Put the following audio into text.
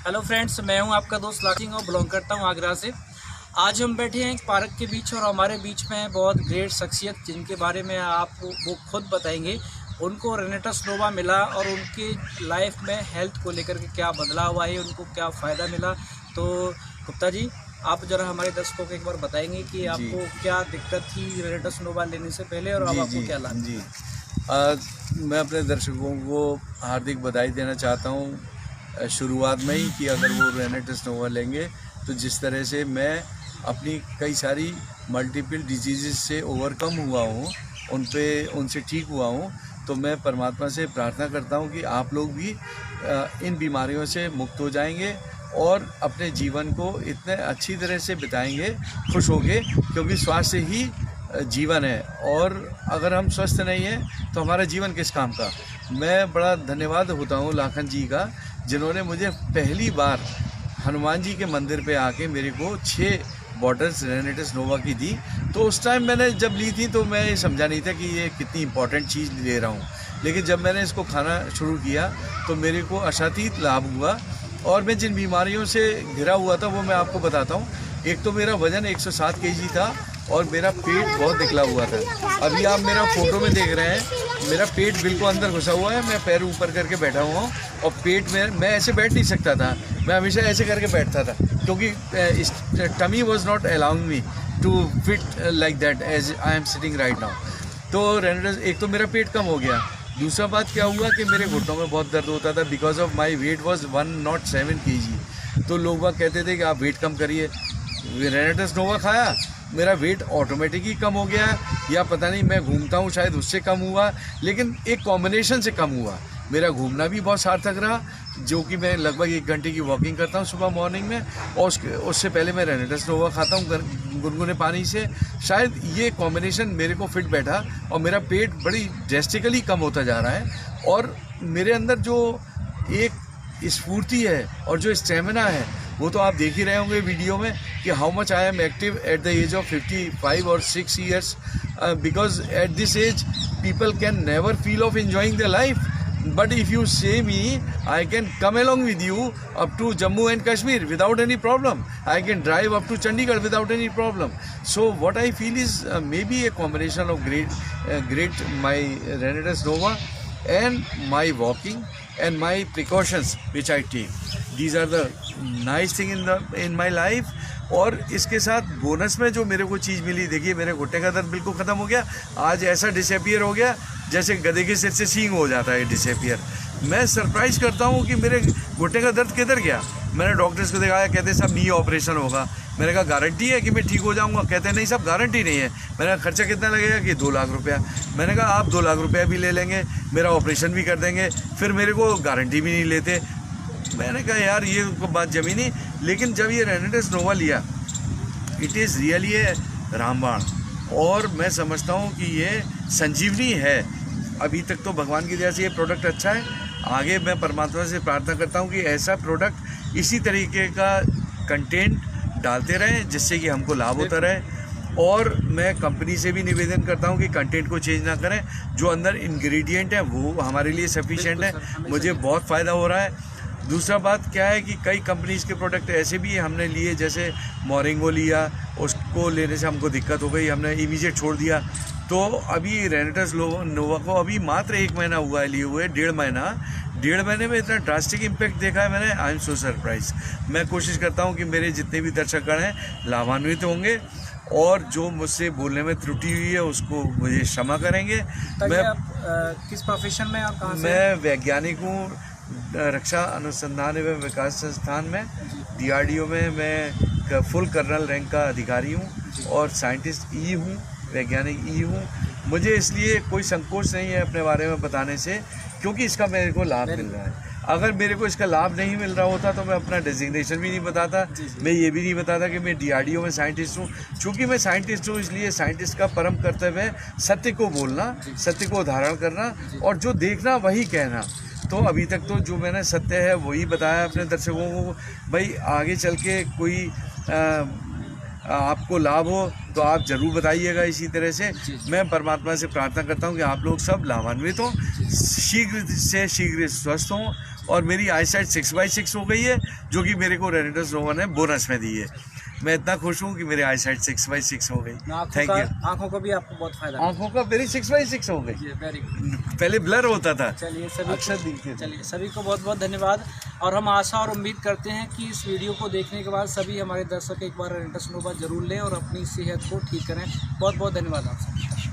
Hello friends, मैं हूं आपका दोस्त लाकिंग और बिलोंग करता हूं आगरा से। आज हम बैठे हैं एक पार्क के बीच और हमारे बीच में है बहुत ग्रेट शख्सियत जिनके बारे में आप वो खुद बताएंगे। उनको रेनेटस नोवा मिला और उनकी लाइफ में हेल्थ को लेकर के क्या बदलाव हुआ है, उनको क्या फ़ायदा मिला। तो गुप्ता जी, आप ज़रा हमारे दर्शकों को एक बार बताएंगे कि आपको क्या दिक्कत थी रेनेटस नोवा लेने से पहले और अब आपको क्या लाभ। जी मैं अपने दर्शकों को हार्दिक बधाई देना चाहता हूँ शुरुआत में ही कि अगर वो रेनेटस नोवा लेंगे तो जिस तरह से मैं अपनी कई सारी मल्टीपल डिजीज़ से ओवरकम हुआ हूँ, उनसे ठीक हुआ हूँ, तो मैं परमात्मा से प्रार्थना करता हूँ कि आप लोग भी इन बीमारियों से मुक्त हो जाएंगे और अपने जीवन को इतने अच्छी तरह से बिताएंगे खुश होके, क्योंकि स्वास्थ्य ही जीवन है और अगर हम स्वस्थ नहीं हैं तो हमारा जीवन किस काम का। मैं बड़ा धन्यवाद होता हूँ लाखन जी का, जिन्होंने मुझे पहली बार हनुमान जी के मंदिर पे आके मेरे को 6 बॉटल्स रेनेटस नोवा की दी। तो उस टाइम मैंने जब ली थी तो मैं ये समझा नहीं था कि ये कितनी इंपॉर्टेंट चीज़ ले रहा हूँ, लेकिन जब मैंने इसको खाना शुरू किया तो मेरे को अशातीत लाभ हुआ और मैं जिन बीमारियों से घिरा हुआ था वो मैं आपको बताता हूँ। एक तो मेरा वज़न 107 केजी था और मेरा पेट बहुत निकला हुआ था। अभी आप मेरा फ़ोटो में देख रहे हैं, मेरा पेट बिल्कुल अंदर घुसा हुआ है, मैं पैर ऊपर करके बैठा हुआ हूँ और पेट में मैं ऐसे बैठ नहीं सकता था, मैं हमेशा ऐसे करके बैठता था क्योंकि tummy was not allowing me to fit like that as I am sitting right now. तो रेनेटस, एक तो मेरा पेट कम हो गया, दूसरा बात क्या हुआ कि मेरे घुटनों में बहुत दर्द होता था because of my weight was 107 kg। तो लोग बाग कहते थे कि आप वेट कम करिए। रेनेटस नोवा खाया, मेरा वेट ऑटोमेटिकली कम हो गया, या पता नहीं मैं घूमता हूँ शायद उससे कम हुआ, लेकिन एक कॉम्बिनेशन से कम हुआ। मेरा घूमना भी बहुत सार्थक रहा, जो कि मैं लगभग 1 घंटे की वॉकिंग करता हूँ सुबह मॉर्निंग में, और उससे पहले मैं रेनेटस नोवा खाता हूँ गुनगुने पानी से। शायद ये कॉम्बिनेशन मेरे को फिट बैठा और मेरा पेट बड़ी ड्रेस्टिकली कम होता जा रहा है और मेरे अंदर जो एक स्फूर्ति है और जो स्टेमिना है वो तो आप देख ही रहे होंगे वीडियो में कि how much I am active at the age of 55 और 6 years, because at this age people can never feel of enjoying their life. But if you say me, I can come along with you up to Jammu and Kashmir without any problem. I can drive up to Chandigarh without any problem. So what I feel is maybe a combination of great my Renetas Nova and my walking and my precautions which I take. These are the nice thing in my life. और इसके साथ bonus में जो मेरे को चीज़ मिली, देखिए मेरे घुटने का दर्द बिल्कुल ख़त्म हो गया, आज ऐसा डिसअपियर हो गया जैसे गधे के सिर से सींग हो जाता है डिसअपियर। मैं सरप्राइज़ करता हूँ कि मेरे घुटने का दर्द किधर गया। मैंने डॉक्टर्स को दिखाया, कहते साहब नी ऑपरेशन होगा। मैंने कहा गारंटी है कि मैं ठीक हो जाऊँगा? कहते नहीं साहब गारंटी नहीं है। मैंने कहा खर्चा कितना लगेगा? कि 2 लाख रुपया। मैंने कहा आप 2 लाख रुपया भी ले लेंगे, मेरा ऑपरेशन भी कर देंगे, फिर मेरे को गारंटी भी नहीं लेते। मैंने कहा यार ये बात जमी नहीं। लेकिन जब ये रेनेटस नोवा लिया, इट इज़ रियली ए रामबाण, और मैं समझता हूँ कि ये संजीवनी है। अभी तक तो भगवान की दया से ये प्रोडक्ट अच्छा है। आगे मैं परमात्मा से प्रार्थना करता हूँ कि ऐसा प्रोडक्ट इसी तरीके का कंटेंट डालते रहें जिससे कि हमको लाभ होता रहे। और मैं कंपनी से भी निवेदन करता हूँ कि कंटेंट को चेंज ना करें, जो अंदर इंग्रेडिएंट है वो हमारे लिए सफिशिएंट है। मुझे बहुत फ़ायदा हो रहा है। दूसरा बात क्या है कि कई कंपनीज़ के प्रोडक्ट ऐसे भी हमने लिए, जैसे मोरिंगो लिया, उसको लेने से हमको दिक्कत हो गई, हमने इमीडिएट छोड़ दिया। तो अभी रेनेटस नोवा को अभी मात्र 1 महीना हुआ है लिए हुए, 1.5 महीने में इतना ड्रास्टिक इम्पैक्ट देखा है मैंने। I am so surprise. मैं कोशिश करता हूँ कि मेरे जितने भी दर्शकगण हैं लाभान्वित होंगे और जो मुझसे बोलने में त्रुटि हुई है उसको मुझे क्षमा करेंगे। मैं किस प्रोफेशन में आप कहाँ से? मैं वैज्ञानिक हूँ, रक्षा अनुसंधान एवं विकास संस्थान में, DRDO में मैं फुल कर्नल रैंक का अधिकारी हूँ और साइंटिस्ट ई हूँ, वैज्ञानिक ई हूँ। मुझे इसलिए कोई संकोच नहीं है अपने बारे में बताने से, क्योंकि इसका मेरे को लाभ मिल रहा है। अगर मेरे को इसका लाभ नहीं मिल रहा होता तो मैं अपना डेजिग्नेशन भी नहीं बताता, मैं ये भी नहीं बताता कि मैं DRDO में साइंटिस्ट हूँ। चूँकि मैं साइंटिस्ट हूँ इसलिए साइंटिस्ट का परम कर्तव्य है सत्य को बोलना, सत्य को धारण करना और जो देखना वही कहना। तो अभी तक तो जो मैंने सत्य है वही बताया अपने दर्शकों को। भाई आगे चल के कोई आपको लाभ हो तो आप ज़रूर बताइएगा। इसी तरह से मैं परमात्मा से प्रार्थना करता हूँ कि आप लोग सब लाभान्वित हों, शीघ्र से शीघ्र स्वस्थ हों और मेरी आईसाइट 6/6 हो गई है, जो कि मेरे को रेनिटस नोवा ने बोनस में दी है। मैं इतना खुश हूँ कि मेरी आईसाइट 6/6 हो गई। Thank you. आंखों का भी आपको बहुत फायदा, आंखों का मेरी 6/6 हो गई। Very good. पहले ब्लर होता था, चलिए सभी को बहुत बहुत धन्यवाद। और हम आशा और उम्मीद करते हैं कि इस वीडियो को देखने के बाद सभी हमारे दर्शक एक बार रेनिटस नोवा जरूर लें और अपनी सेहत को ठीक करें। बहुत बहुत धन्यवाद आपसे।